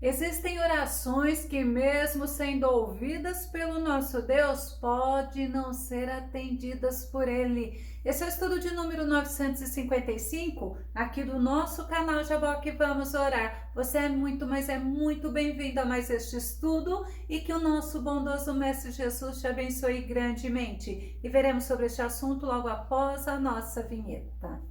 Existem orações que, mesmo sendo ouvidas pelo nosso Deus, podem não ser atendidas por Ele. Esse é o estudo de número 955, aqui do nosso canal Jaboque Vamos Orar. Você é muito, mas é muito bem-vindo a mais este estudo e que o nosso bondoso Mestre Jesus te abençoe grandemente. E veremos sobre este assunto logo após a nossa vinheta.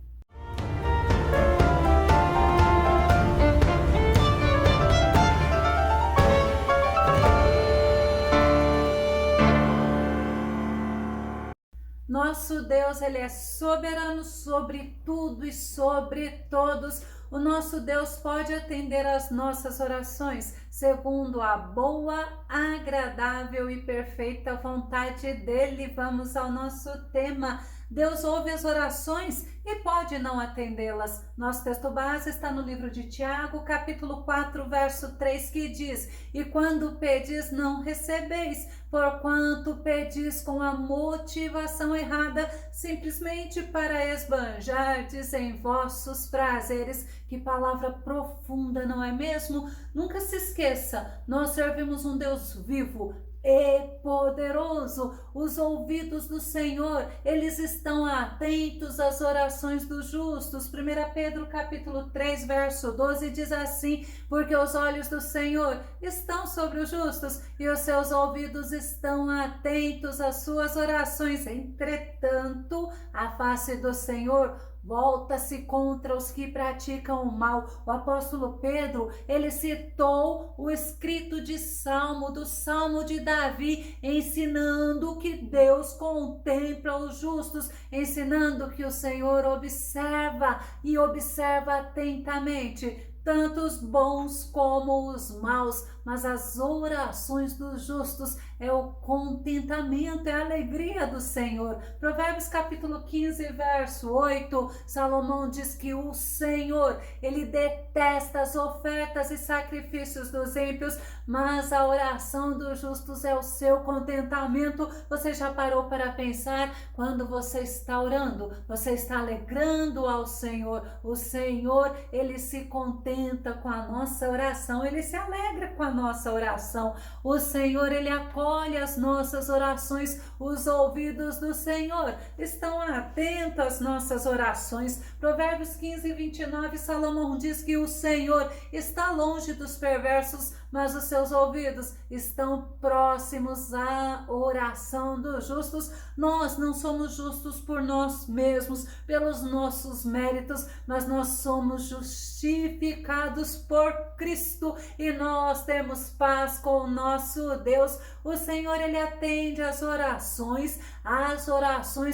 Nosso Deus, Ele é soberano sobre tudo e sobre todos. O nosso Deus pode atender às nossas orações segundo a boa, agradável e perfeita vontade dEle. Vamos ao nosso tema. Deus ouve as orações e pode não atendê-las. Nosso texto base está no livro de Tiago, capítulo 4, verso 3, que diz: E quando pedis, não recebeis, porquanto pedis com a motivação errada, simplesmente para esbanjardes em vossos prazeres. Que palavra profunda, não é mesmo? Nunca se esqueça, nós servimos um Deus vivo e poderoso. Os ouvidos do Senhor, eles estão atentos às orações dos justos. 1 Pedro capítulo 3, verso 12 diz assim: porque os olhos do Senhor estão sobre os justos e os seus ouvidos estão atentos às suas orações. Entretanto, a face do Senhor volta-se contra os que praticam o mal. O apóstolo Pedro, ele citou o escrito de Salmo, do Salmo de Davi, ensinando que Deus contempla os justos, ensinando que o Senhor observa e observa atentamente tanto os bons como os maus, mas as orações dos justos é o contentamento, é a alegria do Senhor. Provérbios capítulo 15, verso 8, Salomão diz que o Senhor, ele detesta as ofertas e sacrifícios dos ímpios, mas a oração dos justos é o seu contentamento. Você já parou para pensar? Quando você está orando, você está alegrando ao Senhor. O Senhor, ele se contenta com a nossa oração, ele se alegra com a nossa oração. O Senhor, ele acolhe as nossas orações. Os ouvidos do Senhor estão atentos às nossas orações. Provérbios 15, 29, Salomão diz que o Senhor está longe dos perversos, mas os seus ouvidos estão próximos à oração dos justos. Nós não somos justos por nós mesmos, pelos nossos méritos, mas nós somos justificados por Cristo e nós temos paz com o nosso Deus. O Senhor, ele atende às orações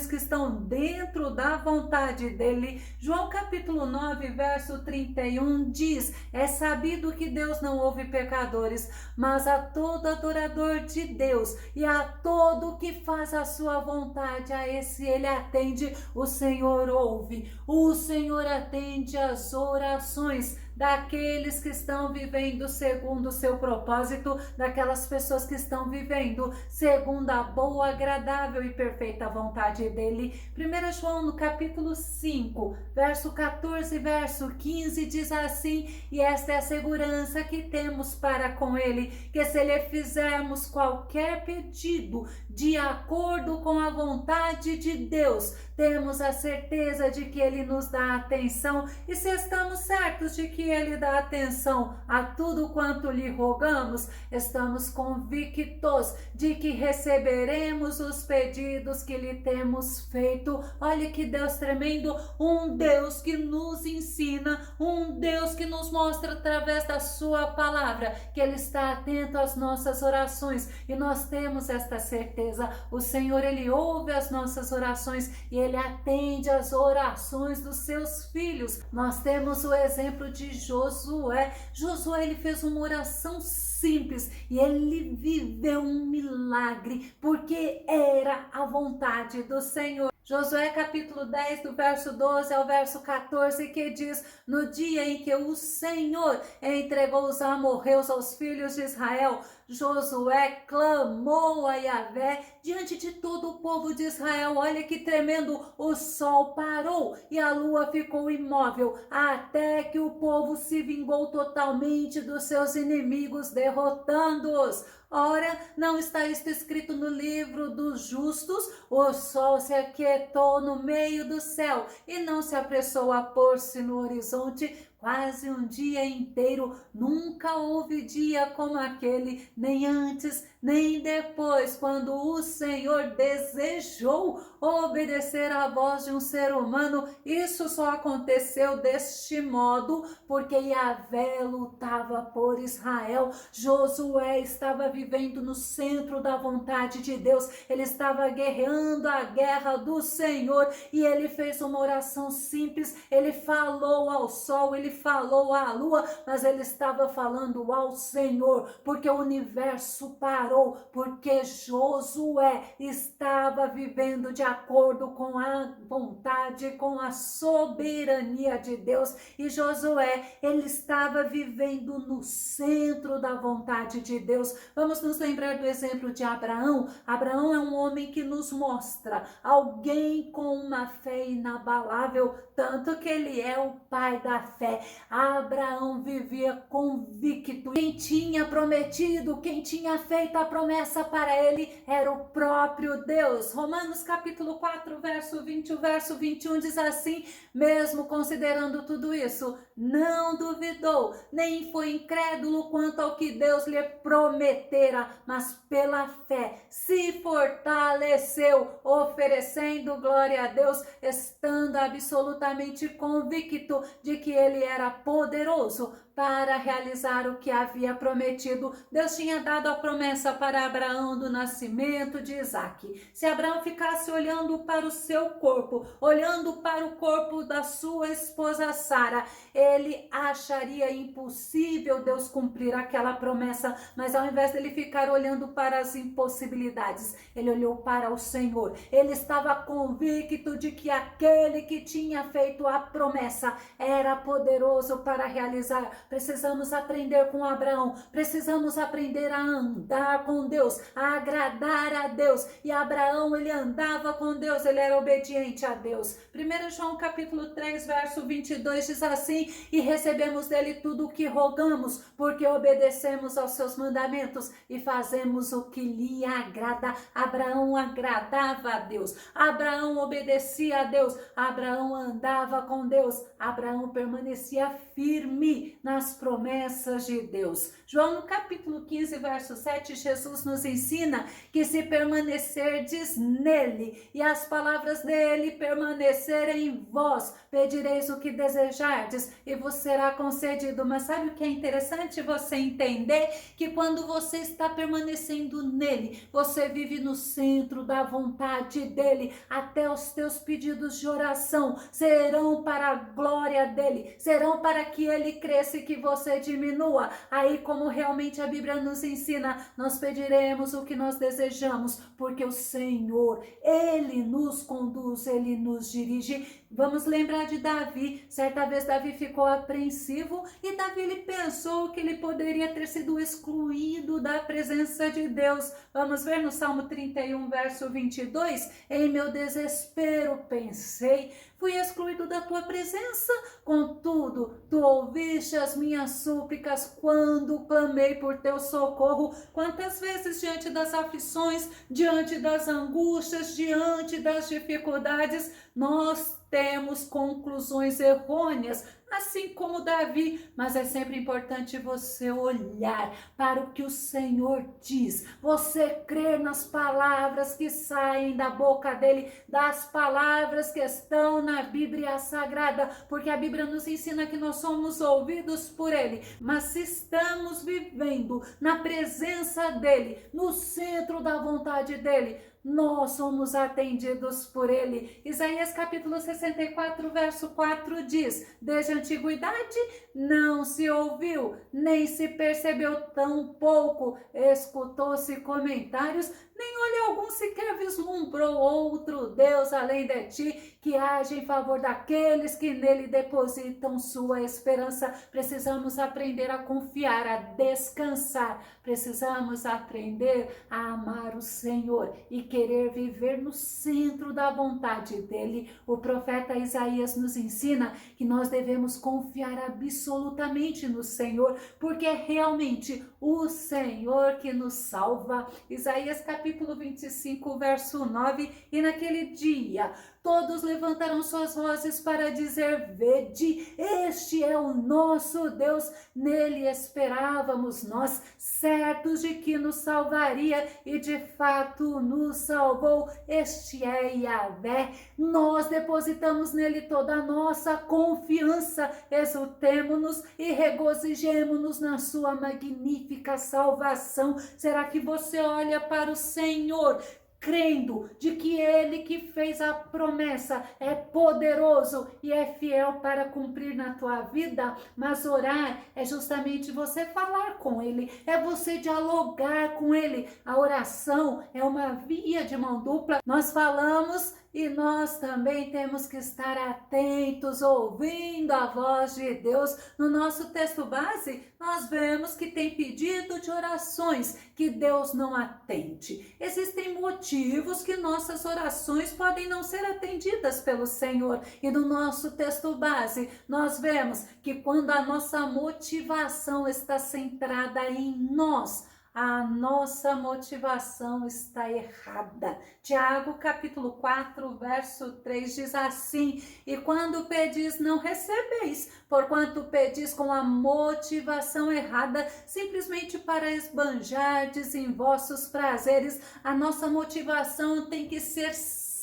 que estão dentro da vontade dele. João capítulo 9, verso 31 diz: é sabido que Deus não ouve pecadores, mas a todo adorador de Deus e a todo que faz a sua vontade, a esse ele atende. O Senhor ouve, o Senhor atende às orações daqueles que estão vivendo segundo o seu propósito, daquelas pessoas que estão vivendo segundo a boa, agradável e perfeita vontade dele. 1 João no capítulo 5, verso 14, verso 15 diz assim: e esta é a segurança que temos para com ele, que se lhe fizermos qualquer pedido de acordo com a vontade de Deus, temos a certeza de que ele nos dá atenção. E se estamos certos de que ele dá atenção a tudo quanto lhe rogamos, estamos convictos de que receberemos os pedidos que lhe temos feito. Olha que Deus tremendo, um Deus que nos ensina, um Deus que nos mostra através da sua palavra que ele está atento às nossas orações, e nós temos esta certeza. O Senhor, ele ouve as nossas orações e ele atende às orações dos seus filhos. Nós temos o exemplo de Josué. Josué, ele fez uma oração simples e ele viveu um milagre porque era a vontade do Senhor. Josué capítulo 10, do verso 12 ao verso 14, que diz: no dia em que o Senhor entregou os amorreus aos filhos de Israel, Josué clamou a Yahvé diante de todo o povo de Israel. Olha que tremendo, o sol parou e a lua ficou imóvel, até que o povo se vingou totalmente dos seus inimigos, derrotando-os. Ora, não está isto escrito no livro dos justos? O sol se aquietou no meio do céu e não se apressou a pôr-se no horizonte quase um dia inteiro. Nunca houve dia como aquele, nem antes, nem depois, quando o Senhor desejou obedecer à voz de um ser humano. Isso só aconteceu deste modo porque Yahvé lutava por Israel. Josué estava vivendo no centro da vontade de Deus, ele estava guerreando a guerra do Senhor e ele fez uma oração simples. Ele falou ao sol, ele falou à lua, mas ele estava falando ao Senhor, porque o universo parou, porque Josué estava vivendo de acordo com a vontade, com a soberania de Deus. E Josué, ele estava vivendo no centro da vontade de Deus. Vamos nos lembrar do exemplo de Abraão. Abraão é um homem que nos mostra alguém com uma fé inabalável, tanto que ele é o pai da fé. Abraão vivia convicto. Quem tinha prometido, quem tinha feito a promessa para ele era o próprio Deus. Romanos capítulo 4, verso 20, o verso 21 diz assim: mesmo considerando tudo isso, não duvidou, nem foi incrédulo quanto ao que Deus lhe prometera, mas pela fé se fortaleceu, oferecendo glória a Deus, estando absolutamente convicto de que ele era poderoso para realizar o que havia prometido. Deus tinha dado a promessa para Abraão do nascimento de Isaque. Se Abraão ficasse olhando para o seu corpo, olhando para o corpo da sua esposa Sara, ele acharia impossível Deus cumprir aquela promessa, mas ao invés dele ficar olhando para as impossibilidades, ele olhou para o Senhor. Ele estava convicto de que aquele que tinha feito a promessa era poderoso para realizar. Precisamos aprender com Abraão, precisamos aprender a andar com Deus, a agradar a Deus. E Abraão, ele andava com Deus, ele era obediente a Deus. 1 João capítulo 3, verso 22 diz assim: e recebemos dele tudo o que rogamos, porque obedecemos aos seus mandamentos e fazemos o que lhe agrada. Abraão agradava a Deus, Abraão obedecia a Deus, Abraão andava com Deus, Abraão permanecia firme nas promessas de Deus. João no capítulo 15, verso 7, Jesus nos ensina que se permanecerdes nele e as palavras dele permanecerem em vós, pedireis o que desejardes e vos será concedido. Mas sabe o que é interessante você entender? Que quando você está permanecendo nele, você vive no centro da vontade dele. Até os teus pedidos de oração serão para a glória dele, serão para que ele cresça e que você diminua. Aí, como realmente a Bíblia nos ensina, nós pediremos o que nós desejamos, porque o Senhor, ele nos conduz, ele nos dirige. Vamos lembrar de Davi. Certa vez Davi ficou apreensivo e Davi, ele pensou que ele poderia ter sido excluído da presença de Deus. Vamos ver no Salmo 31, verso 22. Em meu desespero pensei, fui excluído da tua presença, contudo, tu ouviste as minhas súplicas quando clamei por teu socorro. Quantas vezes diante das aflições, diante das angústias, diante das dificuldades, nós temos conclusões errôneas, assim como Davi, mas é sempre importante você olhar para o que o Senhor diz, você crer nas palavras que saem da boca dele, das palavras que estão na Bíblia Sagrada, porque a Bíblia nos ensina que nós somos ouvidos por ele, mas se estamos vivendo na presença dele, no centro da vontade dele, nós somos atendidos por Ele. Isaías capítulo 64, verso 4 diz: desde a antiguidade não se ouviu, nem se percebeu, tão pouco escutou-se comentários, nem olho algum sequer vislumbrou outro Deus além de ti, que age em favor daqueles que nele depositam sua esperança. Precisamos aprender a confiar, a descansar. Precisamos aprender a amar o Senhor e querer viver no centro da vontade dele. O profeta Isaías nos ensina que nós devemos confiar absolutamente no Senhor, porque é realmente o Senhor que nos salva. Isaías capítulo 25, verso 9, e naquele dia todos levantarão suas vozes para dizer: vede, este é o nosso Deus, nele esperávamos nós, certos de que nos salvaria, e de fato nos salvou. Este é Yahvé, nós depositamos nele toda a nossa confiança, exultemo-nos e regozijemo-nos na sua magnífica salvação. Será que você olha para o Senhor crendo de que Ele que fez a promessa é poderoso e é fiel para cumprir na tua vida? Mas orar é justamente você falar com Ele, é você dialogar com Ele. A oração é uma via de mão dupla. Nós falamos e nós também temos que estar atentos, ouvindo a voz de Deus. No nosso texto base, nós vemos que tem pedido de orações que Deus não atende. Existem motivos que nossas orações podem não ser atendidas pelo Senhor. E no nosso texto base, nós vemos que quando a nossa motivação está centrada em nós, a nossa motivação está errada. Tiago capítulo 4, verso 3 diz assim: e quando pedis não recebeis, porquanto pedis com a motivação errada, simplesmente para esbanjardes em vossos prazeres. A nossa motivação tem que ser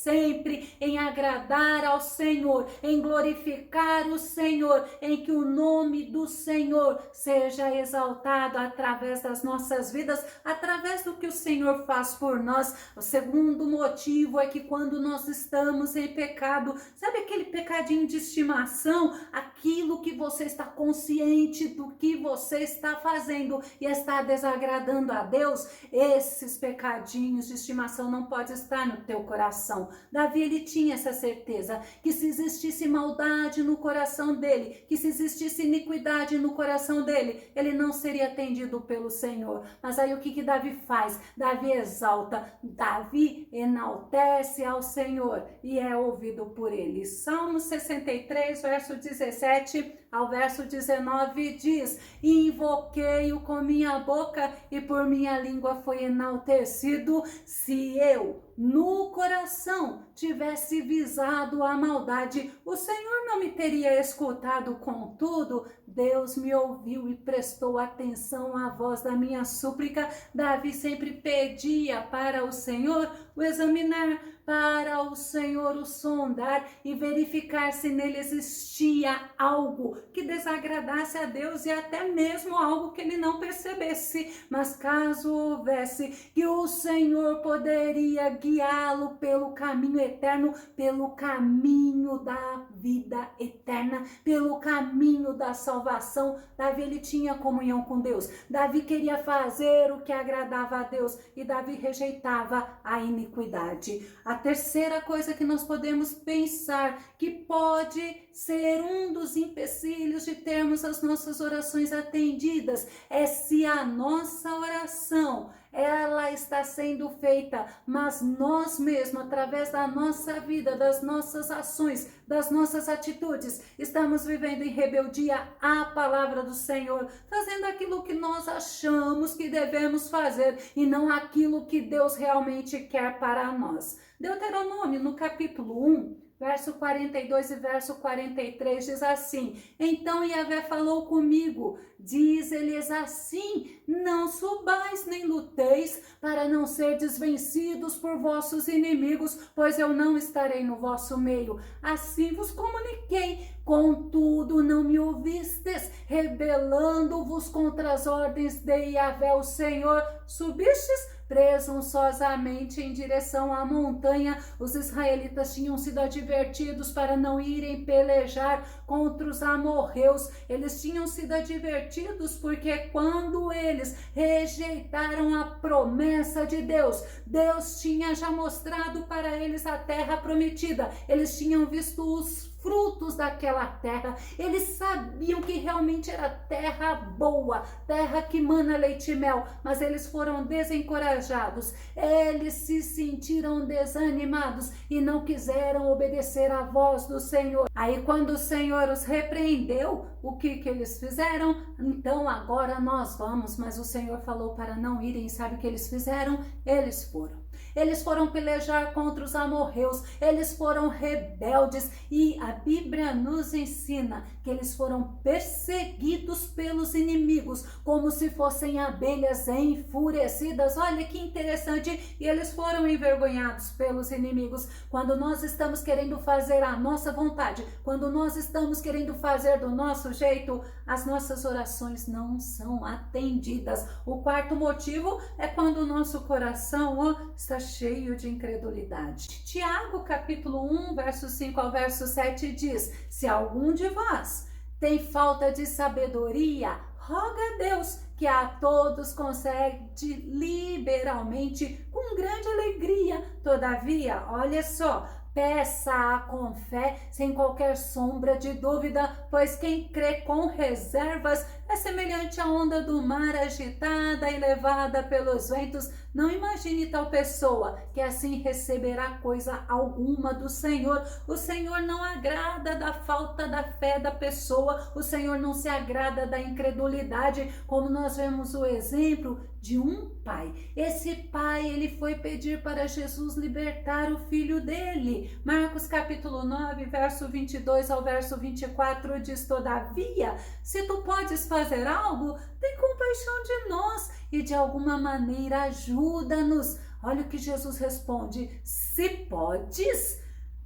sempre em agradar ao Senhor, em glorificar o Senhor, em que o nome do Senhor seja exaltado através das nossas vidas, através do que o Senhor faz por nós. O segundo motivo é que quando nós estamos em pecado, sabe aquele pecadinho de estimação, aquilo que você está consciente do que você está fazendo e está desagradando a Deus, esses pecadinhos de estimação não podem estar no teu coração. Davi, ele tinha essa certeza que se existisse maldade no coração dele, que se existisse iniquidade no coração dele, ele não seria atendido pelo Senhor. Mas aí o que Davi faz? Davi exalta, Davi enaltece ao Senhor e é ouvido por ele. Salmo 63, verso 17 ao verso 19 diz: invoquei-o com minha boca e por minha língua foi enaltecido. Se eu no coração tivesse visado a maldade, o Senhor não me teria escutado. Contudo, Deus me ouviu e prestou atenção à voz da minha súplica. Davi sempre pedia para o Senhor o examinar, para o Senhor o sondar e verificar se nele existia algo que desagradasse a Deus e até mesmo algo que ele não percebesse. Mas caso houvesse, que o Senhor poderia guiá-lo pelo caminho eterno, pelo caminho da vida eterna, pelo caminho da salvação. Davi, ele tinha comunhão com Deus. Davi queria fazer o que agradava a Deus e Davi rejeitava a iniquidade. A terceira coisa que nós podemos pensar que pode ser um dos empecilhos de termos as nossas orações atendidas é se a nossa oração ela está sendo feita, mas nós mesmos, através da nossa vida, das nossas ações, das nossas atitudes, estamos vivendo em rebeldia à palavra do Senhor, fazendo aquilo que nós achamos que devemos fazer e não aquilo que Deus realmente quer para nós. Deuteronômio, no capítulo 1, verso 42 e verso 43 diz assim: então Yahvé falou comigo, diz-lhes assim: não subais nem luteis para não serdes vencidos por vossos inimigos, pois eu não estarei no vosso meio. Assim vos comuniquei, Contudo, não me ouvistes, rebelando-vos contra as ordens de Yahvé, o Senhor. Subistes presunçosamente em direção à montanha. Os israelitas tinham sido advertidos para não irem pelejar contra os amorreus. Eles tinham sido advertidos porque quando eles rejeitaram a promessa de Deus, Deus tinha já mostrado para eles a terra prometida. Eles tinham visto os frutos daquela terra, eles sabiam que realmente era terra boa, terra que mana leite e mel, mas eles foram desencorajados, eles se sentiram desanimados e não quiseram obedecer à voz do Senhor. Aí quando o Senhor os repreendeu, o que eles fizeram? Então agora nós vamos, mas o Senhor falou para não irem. Sabe o que eles fizeram? Eles foram. Eles foram pelejar contra os amorreus, eles foram rebeldes e a Bíblia nos ensina que eles foram perseguidos pelos inimigos como se fossem abelhas enfurecidas. Olha que interessante, e eles foram envergonhados pelos inimigos. Quando nós estamos querendo fazer a nossa vontade, quando nós estamos querendo fazer do nosso jeito, as nossas orações não são atendidas. O quarto motivo é quando o nosso coração está cheio de incredulidade. Tiago, capítulo 1, verso 5 ao verso 7 diz: se algum de vós tem falta de sabedoria, roga a Deus, que a todos concede liberalmente, com grande alegria. Todavia, olha só, peça-a com fé, sem qualquer sombra de dúvida, pois quem crê com reservas é semelhante à onda do mar agitada e levada pelos ventos. Não imagine tal pessoa que assim receberá coisa alguma do Senhor. O Senhor não agrada da falta da fé da pessoa, o Senhor não se agrada da incredulidade, como nós vemos o exemplo de um pai. Esse pai, ele foi pedir para Jesus libertar o filho dele. Marcos capítulo 9, verso 22 ao verso 24 diz: todavia, se tu podes fazer algo, tem compaixão de nós e de alguma maneira ajuda-nos. Olha o que Jesus responde: se podes,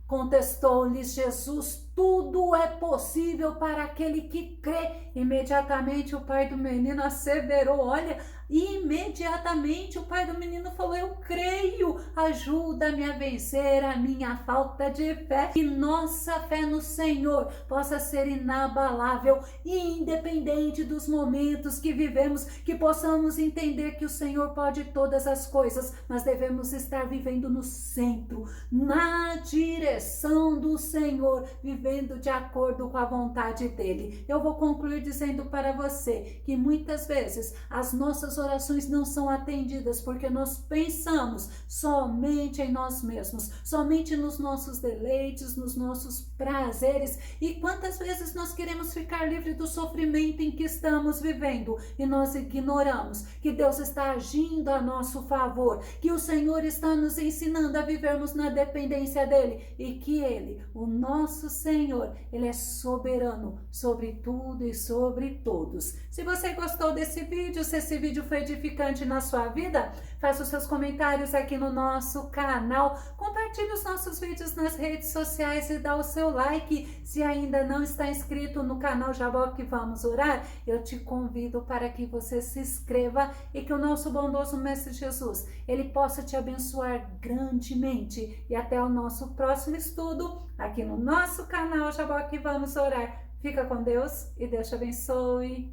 contestou-lhes Jesus, tudo é possível para aquele que crê. Imediatamente o pai do menino asseverou, olha, imediatamente o pai do menino falou: eu creio, ajuda-me a vencer a minha falta de fé. Que nossa fé no Senhor possa ser inabalável, independente dos momentos que vivemos, que possamos entender que o Senhor pode todas as coisas, mas devemos estar vivendo no centro, na direção do Senhor, vivendo de acordo com a vontade dele. Eu vou concluir dizendo para você que muitas vezes as nossas orações não são atendidas porque nós pensamos somente em nós mesmos, somente nos nossos deleites, nos nossos prazeres. E quantas vezes nós queremos ficar livre do sofrimento em que estamos vivendo e nós ignoramos que Deus está agindo a nosso favor, que o Senhor está nos ensinando a vivermos na dependência dele e que ele, o nosso Senhor, ele é soberano sobre tudo e sobre todos. Se você gostou desse vídeo, se esse vídeo foi edificante na sua vida, faça os seus comentários aqui no nosso canal, compartilhe os nossos vídeos nas redes sociais e dá o seu like. Se ainda não está inscrito no canal Jaboque Vamos Orar, eu te convido para que você se inscreva e que o nosso bondoso Mestre Jesus, ele possa te abençoar grandemente. E até o nosso próximo estudo aqui no nosso canal Jaboque Vamos Orar. Fica com Deus e Deus te abençoe.